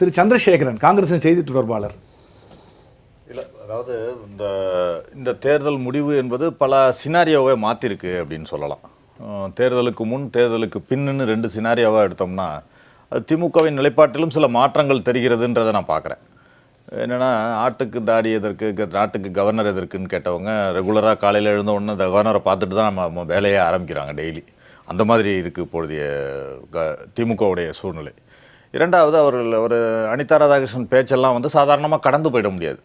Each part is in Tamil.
திரு சந்திரசேகரன், காங்கிரசின் செய்தி தொடர்பாளர். இல்லை, அதாவது இந்த தேர்தல் முடிவு என்பது பல சினாரியோவை மாற்றிருக்கு அப்படின்னு சொல்லலாம். தேர்தலுக்கு முன் தேர்தலுக்கு பின்னு 2 சினாரியோவாக எடுத்தோம்னா அது திமுகவின் நிலைப்பாட்டிலும் சில மாற்றங்கள் தெரிகிறதுன்றதை நான் பார்க்குறேன். என்னென்னா, ஆட்டுக்கு தாடி எதற்கு, நாட்டுக்கு கவர்னர் எதற்குன்னு கேட்டவங்க ரெகுலராக காலையில் எழுந்த உடனே இந்த கவர்னரை பார்த்துட்டு தான் நம்ம வேலையை ஆரம்பிக்கிறாங்க டெய்லி. அந்த மாதிரி இருக்குது இப்பொழுதைய திமுகவுடைய சூழ்நிலை. இரண்டாவது, அவர்கள் ஒரு அனிதா ராதாகிருஷ்ணன் பேச்செல்லாம் சாதாரணமாக கடந்து போயிட முடியாது.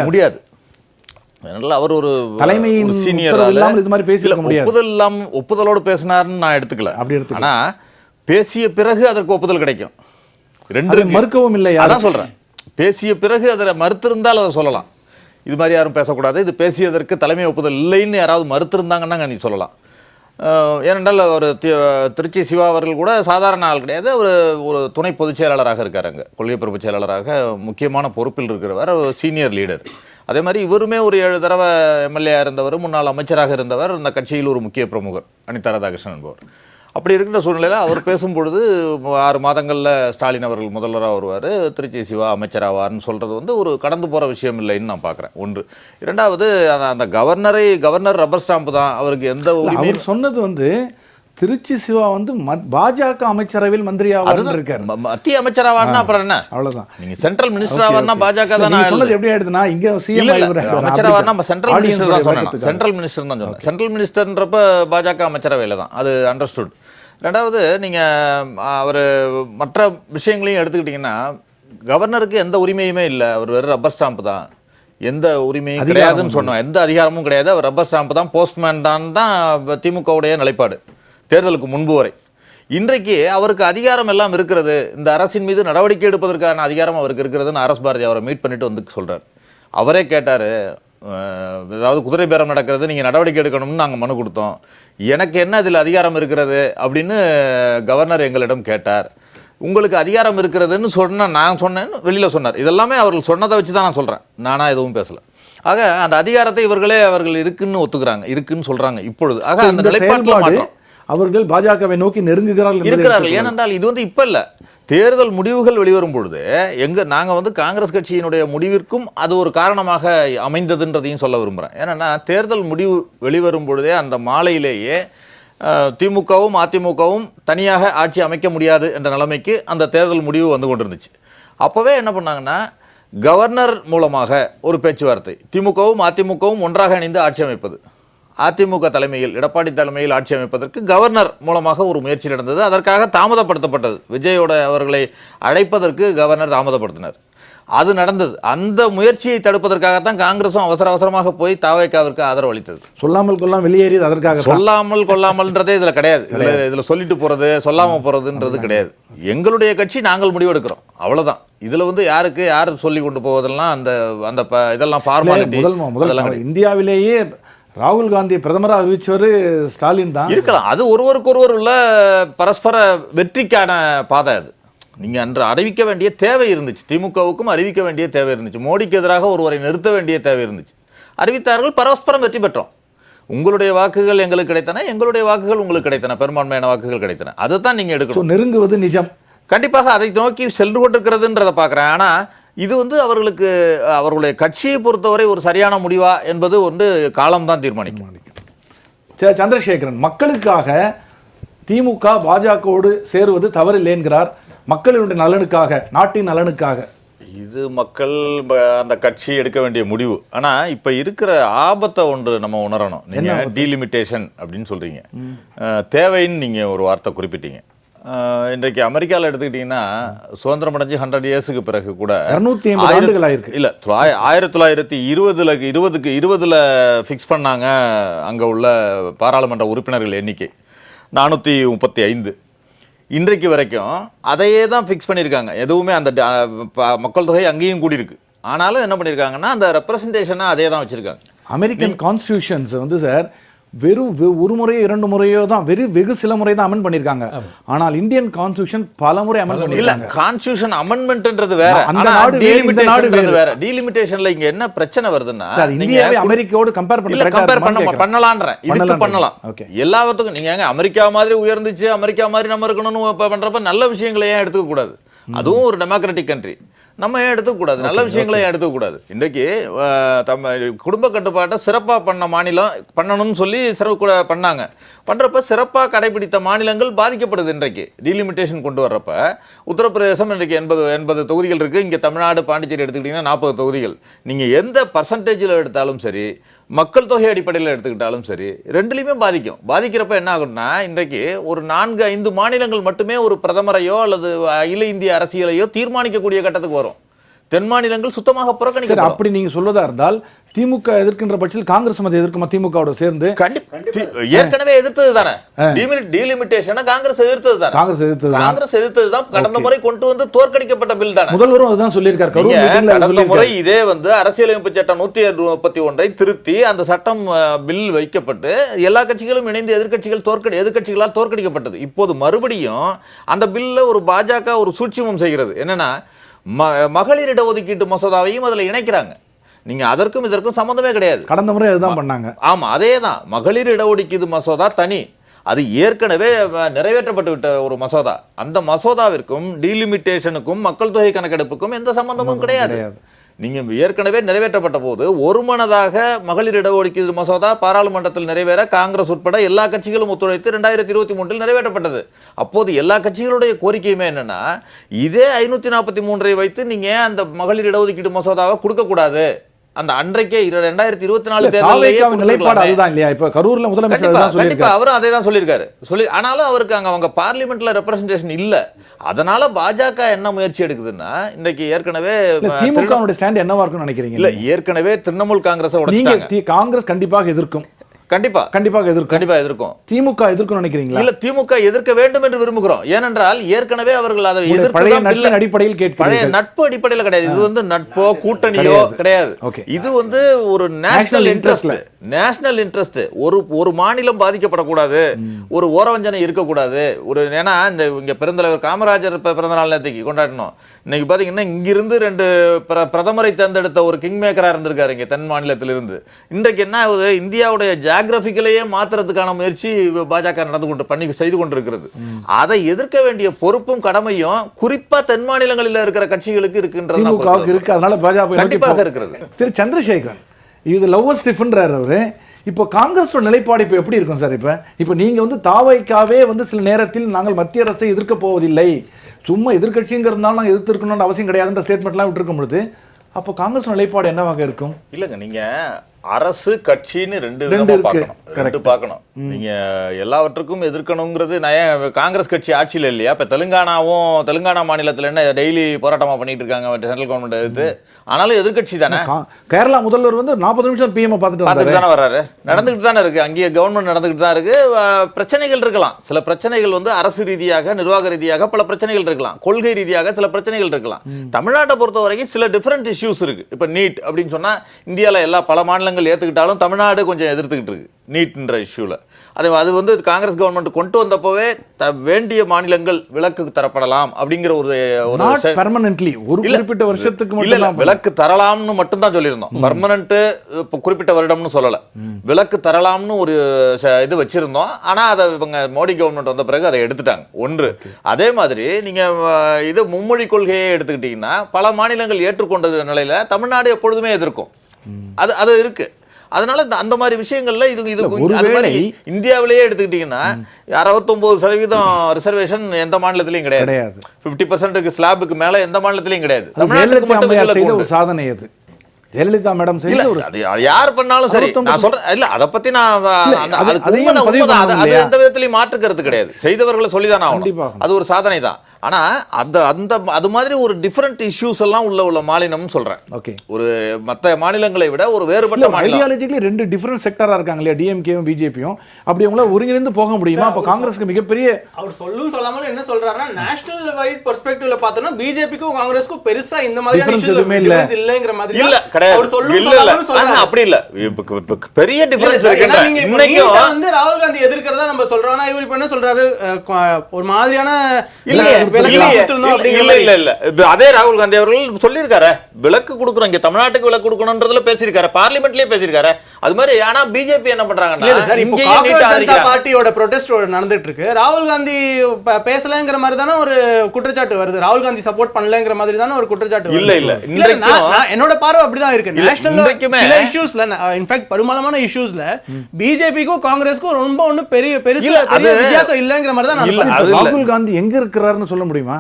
முடியாது. அதனால அவர் ஒரு தலைமையின் சீனியர் இது மாதிரி பேசல முடியாது. ஒப்புதலோடு பேசினார்னு நான் எடுத்துக்கல. ஆனா பேசிய பிறகு அதற்கு ஒப்புதல் கிடைக்கும். 2 மறுக்கவும் இல்லை. அதான் சொல்றேன், பேசிய பிறகு அதை மறுத்திருந்தால் அதை சொல்லலாம். இது மாதிரி யாரும் பேசக்கூடாது, இது பேசியதற்கு தலைமை ஒப்புதல் இல்லைன்னு யாராவது மறுத்திருந்தாங்கன்னா நீ சொல்லலாம். ஏனென்றால் ஒரு திருச்சி சிவா அவர்கள் கூட சாதாரண ஆள் கிடையாது. ஒரு துணை பொதுச் செயலாளராக இருக்கார், அங்கே கொள்கை பொறுப்பு செயலாளராக முக்கியமான பொறுப்பில் இருக்கிறவர், சீனியர் லீடர். அதே மாதிரி இவருமே ஒரு 7 தடவை எம்எல்ஏ இருந்தவர், முன்னாள் அமைச்சராக இருந்தவர், இந்த கட்சியில் ஒரு முக்கிய பிரமுகர் அனிதா ராதாகிருஷ்ணன் என்பவர். அப்படி இருக்கிற சூழ்நிலையில் அவர் பேசும்பொழுது 6 மாதங்களில் ஸ்டாலின் அவர்கள் முதல்வராக வருவார், திருச்சி சிவா அமைச்சராவார்னு சொல்கிறது ஒரு கடந்து போகிற விஷயம் இல்லைன்னு நான் பார்க்குறேன். ஒன்று. இரண்டாவது, அந்த கவர்னர் ரப்பர் ஸ்டாம்பு தான், அவருக்கு எந்த அவர் சொன்னது திருச்சி சிவா பாஜக அமைச்சரவையில் மந்திரியாவார் இருக்கார். மத்திய அமைச்சராவார்னா அப்புறம் என்ன, அவ்வளவுதான். நீங்க சென்ட்ரல் மினிஸ்டர் ஆவார்னா பாஜக தான். எப்படி ஆயிடுதுன்னா, இங்க சிஎம் அமைச்சராவார்னா சென்ட்ரல் மினிஸ்டர் தான் சொன்னேன். சென்ட்ரல் மினிஸ்டர் தான் சொன்னேன். சென்ட்ரல் மினிஸ்டர்ன்றப்ப பாஜக அமைச்சரவையில் தான், அது அண்டர்ஸ்டுட். ரெண்டாவது, நீங்க அவர் மற்ற விஷயங்களையும் எடுத்துக்கிட்டீங்கன்னா, கவர்னருக்கு எந்த உரிமையுமே இல்லை, அவர் வெறும் ரப்பர் ஸ்டாம்பு தான், எந்த உரிமையும் கிடையாதுன்னு சொன்னோம், எந்த அதிகாரமும் கிடையாது, அவர் ரப்பர் ஸ்டாம்பு தான், போஸ்ட்மேன் தான் திமுகவுடைய நிலைப்பாடு தேர்தலுக்கு முன்பு வரை. இன்றைக்கு அவருக்கு அதிகாரம் எல்லாம் இருக்கிறது, இந்த அரசின் மீது நடவடிக்கை எடுப்பதற்கான அதிகாரம் அவருக்கு இருக்கிறதுன்னு அரசு பாரதி அவரை மீட் பண்ணிட்டு சொல்றாரு. அவரே கேட்டார், அதாவது குதிரை பேரம் நடக்கிறது, நீங்கள் நடவடிக்கை எடுக்கணும்னு நாங்கள் மனு கொடுத்தோம், எனக்கு என்ன இதில் அதிகாரம் இருக்கிறது அப்படின்னு கவர்னர் எங்களிடம் கேட்டார். உங்களுக்கு அதிகாரம் இருக்கிறதுன்னு நான் சொன்னேன்னு வெளியில் சொன்னார். இதெல்லாமே அவர்கள் சொன்னதை வச்சு தான் நான் சொல்கிறேன், நானாக எதுவும் பேசலை. ஆக அந்த அதிகாரத்தை அவர்கள் இருக்குன்னு ஒத்துக்கிறாங்க, இருக்குன்னு சொல்கிறாங்க இப்பொழுது. ஆக அந்த நிலைப்பாட்டில் மாற்றம், அவர்கள் பாஜகவை நோக்கி நெருங்குகிறார்கள். ஏனென்றால் இது இப்ப இல்ல, தேர்தல் முடிவுகள் வெளிவரும் பொழுது நாங்க காங்கிரஸ் கட்சியினுடைய முடிவிற்கும் அது ஒரு காரணமாக அமைந்ததுன்றதையும் சொல்ல விரும்புறேன். ஏன்னா, தேர்தல் முடிவு வெளிவரும் பொழுதே அந்த மாலையிலேயே திமுகவும் அதிமுகவும் தனியாக ஆட்சி அமைக்க முடியாது என்ற நிலைமைக்கு அந்த தேர்தல் முடிவு வந்து கொண்டிருந்துச்சு. அப்பவே என்ன பண்ணாங்கன்னா, கவர்னர் மூலமாக ஒரு பேச்சுவார்த்தை, திமுகவும் அதிமுகவும் ஒன்றாக இணைந்து ஆட்சி அமைப்பது, அதிமுக தலைமையில் எடப்பாடி தலைமையில் ஆட்சி அமைப்பதற்கு கவர்னர் மூலமாக ஒரு முயற்சி நடந்தது. அதற்காக தாமதப்படுத்தப்பட்டது, விஜயோட அவர்களை அழைப்பதற்கு கவர்னர் தாமதப்படுத்தினார். அது நடந்தது. அந்த முயற்சியை தடுப்பதற்காகத்தான் காங்கிரஸும் அவசரமாக போய் தாவேகாவிற்கு ஆதரவு அளித்தது. சொல்லாமல் கொள்ளாமல் வெளியேறியது அதற்காக. சொல்லாமல் கொள்ளாமல்ன்றதே இதுல கிடையாது. இதுல சொல்லிட்டு போறது சொல்லாம போறதுன்றது கிடையாது. எங்களுடைய கட்சி நாங்கள் முடிவெடுக்கிறோம், அவ்வளவுதான். இதுல யாருக்கு யார் சொல்லி கொண்டு போவதெல்லாம் அந்த இதெல்லாம் ஃபார்மாலிட்டி. முதல் இந்தியாவிலேயே ராகுல் காந்தி பிரதமராக அறிவிச்சவர் ஸ்டாலின் தான் இருக்கலாம். அது ஒருவருக்கொருவர் உள்ள பரஸ்பர வெற்றிக்கான பாதை. அது நீங்க அன்று அறிவிக்க வேண்டிய தேவை இருந்துச்சு, திமுகவுக்கும் அறிவிக்க வேண்டிய தேவை இருந்துச்சு, மோடிக்கு எதிராக ஒருவரை நிறுத்த வேண்டிய தேவை இருந்துச்சு. அறிவித்தார்கள், பரஸ்பரம் வெற்றி பெற்றோம். உங்களுடைய வாக்குகள் எங்களுக்கு கிடைத்தன, எங்களுடைய வாக்குகள் உங்களுக்கு கிடைத்தன, பெரும்பான்மையான வாக்குகள் கிடைத்தன. அதுதான் நீங்க எடுக்கணும். நெருங்குவது நிஜம். கண்டிப்பாக அதை நோக்கி சென்று கொண்டிருக்கிறதுன்றதை பார்க்குறேன். ஆனா இது அவர்களுக்கு அவர்களுடைய கட்சியை பொறுத்தவரை ஒரு சரியான முடிவா என்பது காலம்தான் தீர்மானிக்கும். சந்திரசேகரன், மக்களுக்காக திமுக பாஜகவோடு சேருவது தவறில்லை என்கிறார். மக்களுடைய நலனுக்காக, நாட்டின் நலனுக்காக. இது மக்கள் அந்த கட்சி எடுக்க வேண்டிய முடிவு. ஆனா இப்ப இருக்கிற ஆபத்தை நம்ம உணரணும். நீங்க டீலிமிட்டேஷன் அப்படின்னு சொல்றீங்க, தேவைன்னு நீங்க ஒரு வார்த்தை குறிப்பிட்டீங்க. இன்றைக்கு அமெரிக்காவில் எடுத்துக்கிட்டீங்கன்னா, சுதந்திரம் அடைஞ்சு 100 இயர்ஸுக்கு பிறகு கூட 250 ஆண்டுகள் ஆயிருக்கு. இல்லை, 1920 ஃபிக்ஸ் பண்ணாங்க அங்கே உள்ள பாராளுமன்ற உறுப்பினர்கள் எண்ணிக்கை 435. இன்றைக்கு வரைக்கும் அதையே தான் ஃபிக்ஸ் பண்ணியிருக்காங்க. எதுவுமே அந்த மக்கள் தொகை அங்கேயும் கூடியிருக்கு. ஆனாலும் என்ன பண்ணியிருக்காங்கன்னா, அந்த ரெப்ரசன்டேஷனை அதே தான் வச்சுருக்காங்க. அமெரிக்கன் கான்ஸ்டியூஷன்ஸ் சார் வெறும் ஒரு முறையோ 2 முறையோ தான், வெகு சில முறை தான் அமெண்ட் பண்ணிருக்காங்க. ஆனால் இந்தியன் கான்ஸ்டிடியூஷன் பல முறை அமெண்ட் பண்ணிருக்காங்க. கான்ஸ்டிடியூஷன் அமெண்ட்மென்ட்ன்றது வேற, அந்த நாடு வேற. டீலிமிட்டேஷன்ல இங்க என்ன பிரச்சனை வருதுன்னா, இந்தியாவை அமெரிக்காவோட கம்பேர் பண்ணலாம்ன்ற இதுக்கு பண்ணலாம். எல்லாத்துக்கும் நீங்க அமெரிக்கா மாதிரி உயர்ந்துச்சு, அமெரிக்கா மாதிரி நம்ம இருக்கணும்னு பண்றப்ப நல்ல விஷயங்களை ஏன் எடுத்துக்க கூடாது? அதுவும் ஒரு டெமோக்ராட்டிக் கண்ட்ரி. நம்ம ஏன் எடுத்துக்கூடாது? நல்ல விஷயங்களை ஏன் எடுத்துக்கூடாது? இன்றைக்கு குடும்ப கட்டுப்பாட்டை சிறப்பாக பண்ண மாநிலம் பண்ணணும்னு சொல்லி சிறப்பு பண்ணாங்க. பண்ணுறப்ப சிறப்பாக கடைபிடித்த மாநிலங்கள் பாதிக்கப்படுது. இன்றைக்கு டீலிமிட்டேஷன் கொண்டு வர்றப்ப உத்தரப்பிரதேசம் இன்றைக்கு 80 தொகுதிகள் இருக்குது. இங்கே தமிழ்நாடு பாண்டிச்சேரி எடுத்துக்கிட்டிங்கன்னா 40 தொகுதிகள். நீங்கள் எந்த பர்சன்டேஜில் எடுத்தாலும் சரி, மக்கள் தொகை அடிப்படையில் எடுத்துக்கிட்டாலும் சரி, ரெண்டுலையுமே பாதிக்கும். பாதிக்கிறப்ப என்ன ஆகும்னா, இன்றைக்கு ஒரு 4-5 மாநிலங்கள் மட்டுமே ஒரு பிரதமரையோ அல்லது அகில இந்திய அரசியலையோ தீர்மானிக்கக்கூடிய கட்டத்துக்கு வரும். தென் மாநிலங்கள் சுத்தமாக புறக்கணிக்க. அப்படி நீங்க சொல்வதா இருந்தால் திமுக எதிர்க்கின்ற பட்சத்தில் காங்கிரஸ் மத்திய எதிர்க்குமா? திமுகவோட சேர்ந்து ஏற்கனவே எதிர்த்தது தானே டீலிமிட்டேஷனை. காங்கிரஸ் எதிர்த்தது தானே. காங்கிரஸ் எதிர்த்தது தான். கடந்த முறை கொண்டு வந்து தோற்கடிக்கப்பட்ட பில் தானே. முதல்வரும் அதுதான் சொல்லியிருக்காரு. கடந்த முறை இதே வந்து அரசியலமைப்பு சட்டம் 131 திருத்தி அந்த சட்டம் பில் வைக்கப்பட்டு எல்லா கட்சிகளும் இணைந்து எதிர்க்கட்சிகளால் தோற்கடிக்கப்பட்டது. இப்போது மறுபடியும் அந்த பில்ல ஒரு பாஜக ஒரு சூட்சுமம் செய்கிறது. என்னன்னா, மகளிர் இடஒதுக்கீட்டு மசோதாவையும் அதுல இணைக்கிறாங்க. நீங்க அதற்கும் இதற்கும் சம்பந்தமே கிடையாது. கடந்த முறை அதுதான் பண்ணாங்க. ஆமா, அதேதான். மகளிர் இடஒதுக்கீடு மசோதா தனி, அது ஏற்கனவே நிறைவேற்றப்பட்டு விட்ட ஒரு மசோதா. அந்த மசோதாவிற்கும் டீலிமிட்டேஷனுக்கும் மக்கள் தொகை கணக்கெடுப்புக்கும் எந்த சம்பந்தமும் கிடையாது. நீங்க ஏற்கனவே நிறைவேற்றப்பட்ட போது ஒருமனதாக மகளிர் இடஒதுக்கீடு மசோதா பாராளுமன்றத்தில் நிறைவேற காங்கிரஸ் உட்பட எல்லா கட்சிகளும் ஒத்துழைத்து 2023 நிறைவேற்றப்பட்டது. அப்போது எல்லா கட்சிகளுடைய கோரிக்கையுமே என்னன்னா, இதே 543 வைத்து நீங்க அந்த மகளிர் இடஒதுக்கீடு மசோதாவை கொடுக்க கூடாது. அந்த அன்றைக்கே 2024 தேர்தலிலேயே நிலைப்பாடு அதுதான் இல்லையா? இப்ப கரூர்ல முதலமைச்சர் அதுதான் சொல்லியிருக்காரு. அவரும் அதே தான் சொல்லியிருக்காரு. ஆனாலும் அவருக்கு அவங்க பார்லிமெண்ட்ல ரெப்ரசன்டேஷன் இல்ல. அதனால பாஜக என்ன முயற்சி எடுக்குதுன்னா, இன்றைக்கு ஏற்கனவே திமுக ஸ்டாண்ட் என்னவா இருக்கும்னு நினைக்கிறீங்க? இல்ல, ஏற்கனவே திரிணாமுல் காங்கிரஸை உடைச்சாங்க. காங்கிரஸ் கண்டிப்பாக எதிர்க்கும். கண்டிப்பாக எதிர்க்கும். திமுக எதிர்க்கும் நினைக்கிறீங்களா? இல்ல, திமுக எதிர்க்க வேண்டும் என்று விரும்புகிறோம். ஏனென்றால் ஏற்கனவே அவர்கள் அதை பழைய அடிப்படையில் பழைய நட்பு அடிப்படையில் கிடையாது. இது வந்து நட்போ கூட்டணியோ கிடையாது. இது வந்து ஒரு நேஷனல் இன்ட்ரெஸ்ட். ஒரு மாநிலம் பாதிக்கப்படக்கூடாது, ஒரு ஓரவஞ்சனை இருக்கக்கூடாது. ஏன்னா இங்க பெருந்தலைவர் காமராஜர் பிறந்த நாள் நேற்றுக்கு கொண்டாடணும். இன்னைக்கு பாத்தீங்கன்னா இங்கிருந்து 2 பிரதமரை தேர்ந்தெடுத்த ஒரு கிங் மேக்கரா இருந்திருக்காரு இங்க தென் மாநிலத்திலிருந்து. இன்றைக்கு என்ன ஆகுது, இந்தியாவுடைய ஜியோகிராபிக்கலையே மாத்துறதுக்கான முயற்சி பாஜக செய்து கொண்டிருக்கிறது. அதை எதிர்க்க வேண்டிய பொறுப்பும் கடமையும் குறிப்பா தென் மாநிலங்களில் இருக்கிற கட்சிகளுக்கு இருக்கின்றது. அதனால பாஜக கண்டிப்பாக இருக்கிறது. திரு சந்திரசேகரன் இது லவ்வர் ஸ்டிஃபன்றார் அவரு. இப்போ காங்கிரஸோட நிலைப்பாடு இப்போ எப்படி இருக்கும் சார்? இப்போ நீங்க வந்து தாவைக்காவே வந்து சில நேரத்தில் நாங்கள் மத்திய அரசை எதிர்க்க போவதில்லை, சும்மா எதிர்கட்சிங்கிறதுனால நாங்கள் எதிர்த்து இருக்கணும்னு அவசியம் கிடையாதுன்ற ஸ்டேட்மெண்ட்லாம் விட்டுருக்கும் பொழுது அப்போ காங்கிரஸ் நிலைப்பாடு என்னவாக இருக்கும்? இல்லைங்க, நீங்க அரசு கட்சின்னு ரெண்டு பார்க்கணும். நீங்க எல்லாவற்றுக்கும் எதிர்க்கணுங்கிறது காங்கிரஸ் கட்சி ஆட்சியில் இல்லையா? இப்ப தெலுங்கானா மாநிலத்தில் என்ன டெய்லி போராட்டமா பண்ணிட்டு இருக்காங்க சென்ட்ரல் கவர்மெண்ட் எதிர்த்து. ஆனாலும் எதிர்கட்சி தானே. கேரளா முதல்வர் வந்து 40 நிமிஷம் பிஎம் பார்த்துட்டு தானே வர்றாரு. நடந்துகிட்டு தானே இருக்கு. அங்கேயே கவர்மெண்ட் நடந்துகிட்டு தான் இருக்கு. பிரச்சனைகள் இருக்கலாம். சில பிரச்சனைகள் வந்து அரசு ரீதியாக, நிர்வாக ரீதியாக பல பிரச்சனைகள் இருக்கலாம். கொள்கை ரீதியாக சில பிரச்சனைகள் இருக்கலாம். தமிழ்நாட்டை பொறுத்த வரைக்கும் சில டிஃபரெண்ட் இஷ்யூஸ் இருக்கு. இப்ப நீட் அப்படின்னு சொன்னா இந்தியாவில் பல மாநிலங்கள் ஏத்துக்கிட்டாலும் தமிழ்நாடு கொஞ்சம் எதிர்த்துக்கிட்டு இருக்கு நீட்ன்ற இஷ்யூல. அது வந்து காங்கிரஸ் கவர்மெண்ட் கொண்டு வந்தப்பவே வேண்டிய மாநிலங்கள் விலக்கு தரப்படலாம் அப்படிங்கிற ஒரு பெர்மனன்ட்லி ஒரு குறிப்பிட்ட வருஷத்துக்கு மட்டும் விலக்கு தரலாம்னு மட்டும் தான் சொல்லியிருந்தோம். பெர்மனன்ட் குறிப்பிட்ட வருடம்னு சொல்லல, விலக்கு தரலாம்னு ஒரு இது வச்சிருந்தோம். ஆனா அதை இவங்க மோடி கவர்மெண்ட் வந்த பிறகு அதை எடுத்துட்டாங்க. ஒன்று. அதே மாதிரி நீங்க இது மும்மொழி கொள்கையை எடுத்துக்கிட்டீங்கன்னா பல மாநிலங்கள் ஏற்றுக்கொண்ட நிலையில தமிழ்நாடு எப்பொழுதுமே எதிர்க்கும். அது இருக்கு. அதனால அந்த மாதிரி விஷயங்கள்ல இந்தியாவிலேயே எடுத்துக்கிட்டீங்கன்னா 69% ரிசர்வேஷன் எந்த மாநிலத்திலையும் கிடையாது. 50% ஸ்லாபுக்கு மேல எந்த மாநிலத்திலையும் கிடையாது. தமிழ்நாட்டுக்கு மட்டும் சாதனை அது. ஜெயலலிதா மேடம் யார் பண்ணாலும் சரி, நான் சொல்றேன் இல்ல, அதை பத்தி நான் எந்த விதத்திலையும் மாற்று கருத்து கிடையாது. செய்தவர்களை சொல்லிதான் ஆகணும். அது ஒரு சாதனை தான். ஆனா அது மாதிரி ஒரு டிஃபரெண்ட் இஷ்யூஸ் எல்லாம் உள்ள மாநிலம் சொல்றேன். ஓகே, ஒரு மற்ற மாநிலங்களை விட ஒரு வேறுபட்ட ஐடியாலஜிக்கலி 2 டிஃபரெண்ட் செக்டரா இருக்காங்க இல்லையா? டிஎம்கேவும் பிஜேபியும். அப்படி அவங்கள ஒருங்கிணைந்து போக முடியுமா? அப்ப காங்கிரஸ்க்கு மிகப்பெரிய அவர் சொல்லாம என்ன சொல்றாருன்னா, நேஷனல் வைட் பெர்ஸ்பெக்டிவ்ல பார்த்தோம்னா பிஜேபிக்கும் காங்கிரஸ்க்கும் பெருசா இந்த மாதிரி டிஃபரன்ஸ் இல்லங்கிற மாதிரி இல்ல கிடையாது. அப்படி இல்ல, பெரிய டிஃபரன்ஸ் இருக்கு. இன்னைக்கு வந்து ராகுல் காந்தி எதிர்க்கிறதா நம்ம சொல்றோம்னா இவர் இப்ப என்ன சொல்றாரு, ஒரு மாதிரியான இல்ல அதே ராகுல் காந்தி அவர்கள் சொல்லியிருக்காரு, விலக்கு கொடுக்குறோம், இங்க தமிழ்நாட்டுக்கு விலக்கு கொடுக்கணும்ன்றதுல பேசியிருக்காரு, பார்லிமெண்ட்லயே பேசியிருக்காரு. அது மாதிரி ஆனா பிஜேபி என்ன பண்றாங்கன்னா பார்ட்டியோட ப்ரொடெஸ்ட் நடந்துட்டு இருக்கு, ராகுல் காந்தி பேசலங்கிற மாதிரி தானே ஒரு குற்றச்சாட்டு வருது, ராகுல் காந்தி சப்போர்ட் பண்ணலங்கிற மாதிரி தானே ஒரு குற்றச்சாட்டு. இல்ல என்னோட பார்வை அப்படிதான் இருக்கு. நேஷனல் இஷ்யூஸ்ல இன்ஃபேக்ட் பெரும்பாலான இஷ்யூஸ்ல பிஜேபிக்கும் காங்கிரஸ்க்கும் ரொம்ப ஒண்ணு பெரிய வித்தியாசம் இல்லங்கிற மாதிரி தான். ராகுல் காந்தி எங்க இருக்கிறாருன்னு சொல்ல முடியுமா?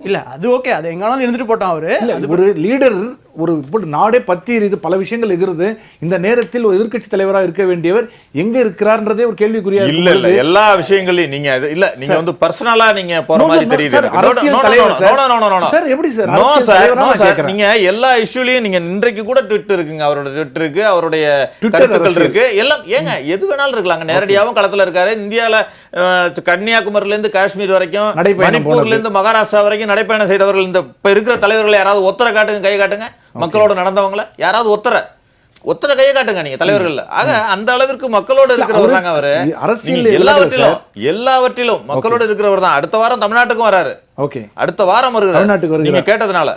இல்ல அது ஓகே, அது எங்கனாலும் இருந்துட்டு போட்டோம். அவரு ஒரு லீடர், ஒரு நாடே பத்தி எரியுது, பல விஷயங்கள் எகிறது, இந்த நேரத்தில் ஒரு எதிர்க்கட்சி தலைவராக இருக்க வேண்டியவர் எங்க இருக்கிறார்ன்றதே ஒரு கேள்விக்குறியா இல்ல. இல்ல எல்லா விஷயங்களையும் நீங்க இல்ல நீங்க வந்து பர்சனலா நீங்க போற மாதிரி தெரியுது. சார் எப்படி சார்? நோ சார், நீங்க எல்லா இஷ்யூலயும் நீங்க இன்றைக்கு கூட ட்விட்டர் இருக்குங்க, அவரோட ட்விட்டர் இருக்கு, அவருடைய கருத்துக்கள் இருக்கு, எல்லாம் ஏங்க எது வேணாலும் இருக்கலாங்க. நேரடியாவும் களத்துல இருக்காரு. இந்தியால கன்னியாகுமரியில இருந்து காஷ்மீர் வரைக்கும், மணிப்பூர்ல இருந்து மகாராஷ்டிரா வரைக்கும் நடைப்பயணம் செய்தவர்கள் இந்த இப்ப இருக்கிற தலைவர்கள் யாராவது ஒத்தரை காட்டுங்க, கை காட்டுங்க. மக்களோட நடந்தவங்கள யாராவது ஒத்தரை கையை காட்டுங்க நீங்க தலைவர்கள். ஆக அந்த அளவிற்கு மக்களோட இருக்கிறவர் தாங்க அவரு. எல்லாவற்றிலும் மக்களோட இருக்கிறவர் தான். அடுத்த வாரம் தமிழ்நாட்டுக்கும் வராரு. ஓகே, அடுத்த வாரம் வருகிறார். நீங்க கேட்டதுனால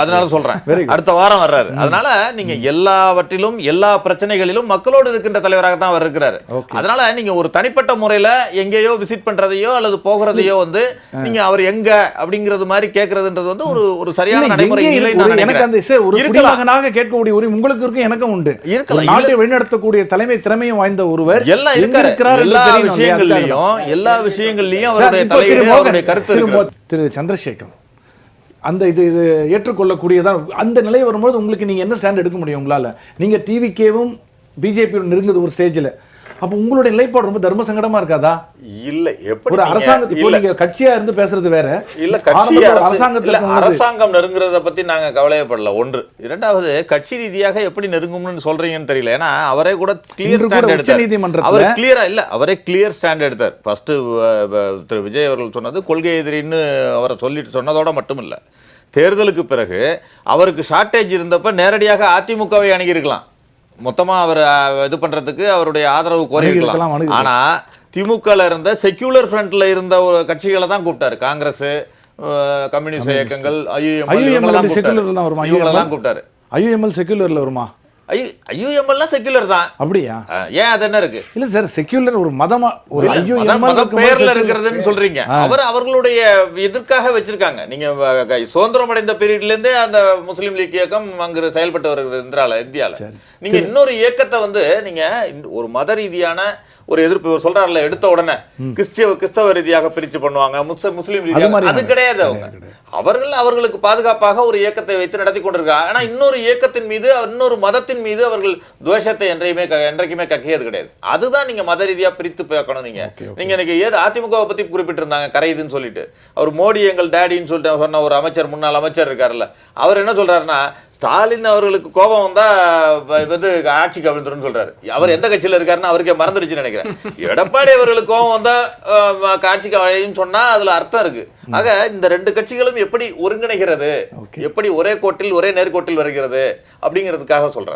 அதனால சொல்றேன், அடுத்த வாரம் வர்றாரு. அதனால நீங்க எல்லாவற்றிலும் எல்லா பிரச்சனைகளிலும் மக்களோடு இருக்கின்ற தலைவராக தான் அவர் இருக்கிறாரு. அதனால நீங்க ஒரு தனிப்பட்ட முறையில எங்கேயோ விசிட் பண்றதையோ அல்லது போகிறதையோ வந்து நீங்க அவர் எங்க அப்படிங்கிறது மாதிரி கேட்கறதுன்றது வந்து ஒரு சரியான நடைமுறை இல்லை. எனக்கு அந்த ஒரு குடிமகனாக கேட்கக்கூடிய உரிமை உங்களுக்கு இருக்கு, எனக்கும் உண்டு. நாட்டை வழிநடத்தக்கூடிய தலைமை திறமையும் வாய்ந்த ஒருவர் எல்லாம் இருக்கிறார். எல்லா விஷயங்கள்லயும் அவருடைய தலையீடு, அவருடைய கருத்து. திரு சந்திரசேகர், அந்த இது ஏற்றுக்கொள்ளக்கூடியதான். அந்த நிலை வரும்போது உங்களுக்கு நீங்க என்ன ஸ்டாண்ட் எடுக்க முடியும் உங்களால? நீங்க டிவிகேவும் பிஜேபியோட நெருங்குது ஒரு ஸ்டேஜ்ல. அப்ப உங்களுடைய நிலைப்பாடு ரொம்ப தர்ம சங்கடமா இருக்காதா? இல்ல, எப்படி ஒரு அரசாங்கத்தை இப்போ நீங்க கட்சியா இருந்து பேசுறது வேற. இல்ல அரசாங்கம் நெருங்குறத பத்தி நாங்க கவலையப்படல. ஒன்று. இரண்டாவது, கட்சி ரீதியாக எப்படி நெருங்கும்னு சொல்றீங்கன்னு தெரியல. ஏன்னா அவரே கூட கிளியர் ஸ்டாண்ட் எடுத்தார். அவர் கிளியரா இல்ல, அவரே கிளியர் ஸ்டாண்ட் எடுத்தார். ஃபர்ஸ்ட் திரு விஜய் அவர்கள் சொன்னது கொள்கை எதிரின்னு அவரை சொல்லிட்டு சொன்னதோட மட்டும் இல்ல, தேர்தலுக்கு பிறகு அவருக்கு ஷார்டேஜ் இருந்தப்ப நேரடியாக அதிமுகவை அணுகியிருக்கலாம். மொத்தமா அவர் இது பண்றதுக்கு அவருடைய ஆதரவு கோரிக்கலாம். ஆனா திமுகல இருந்த செக்யூலர் ஃப்ரண்ட்ல இருந்த ஒரு கட்சிகளை தான் கூப்பிட்டாரு. காங்கிரஸ், கம்யூனிஸ்ட் இயக்கங்கள், இவங்களெல்லாம் கூப்பிட்டாரு. ஐயுஎம்எல் செக்யூலர்ல வருமா? ஐயுஎம்எல்லாம் செக்யூலர் தான். அப்படியா? ஏன் அது என்ன இருக்கு? இல்ல சார், செக்யூலர் ஒரு மதமா, ஒரு மதம் பேர்ல இருக்கிறதுன்னு சொல்றீங்க. அவர்களுடைய எதற்காக வச்சிருக்காங்க. நீங்க சுதந்திரம் அடைந்த பீரியட்ல இருந்தே அந்த முஸ்லீம் லீக் இயக்கம் அங்கு செயல்பட்டு வருகிறது இந்தியால. நீங்க இன்னொரு இயக்கத்தை வந்து நீங்க ஒரு மத ரீதியான ஒரு எதிர்ப்பு சொல்றாருல, எடுத்த உடனே கிறிஸ்தவ ரீதியாக பிரிச்சு பண்ணுவாங்க, முஸ்லீம் ரீதியாக, அது கிடையாது. அவர்களுக்கு பாதுகாப்பாக ஒரு இயக்கத்தை வைத்து நடத்தி கொண்டிருக்காங்க. ஆனா இன்னொரு இயக்கத்தின் மீது, இன்னொரு மதத்தின் மீது அவர்கள் துவேஷத்தை என்றைக்குமே கக்கியது கிடையாது. அதுதான் நீங்க மத ரீதியா பிரித்து பார்க்கணும். நீங்க இன்னைக்கு அதிமுகவை பத்தி குறிப்பிட்டிருந்தாங்க, கரையுதுன்னு சொல்லிட்டு. அவர் மோடி எங்கள் டேடின்னு சொல்லிட்டு சொன்ன ஒரு அமைச்சர், முன்னாள் அமைச்சர் இருக்காருல்ல, அவர் என்ன சொல்றாருன்னா, ஸ்டாலின் அவர்களுக்கு கோபம் வந்தா வந்து ஆட்சிக்கு அவிழ்ந்துரும் சொல்றாரு. அவர் எந்த கட்சியில இருக்காருன்னு அவருக்கே மறந்துடுச்சுன்னு நினைக்கிறேன். எடப்பாடி அவர்களுக்கு கோபம் வந்தா ஆட்சிக்கு அழையும் சொன்னா அதுல அர்த்தம் இருக்கு. ஆக இந்த ரெண்டு கட்சிகளும் எப்படி ஒருங்கிணைகிறது, எப்படி ஒரே கோட்டில் ஒரே நேர்கோட்டில் வருகிறது அப்படிங்கிறதுக்காக சொல்றேன்.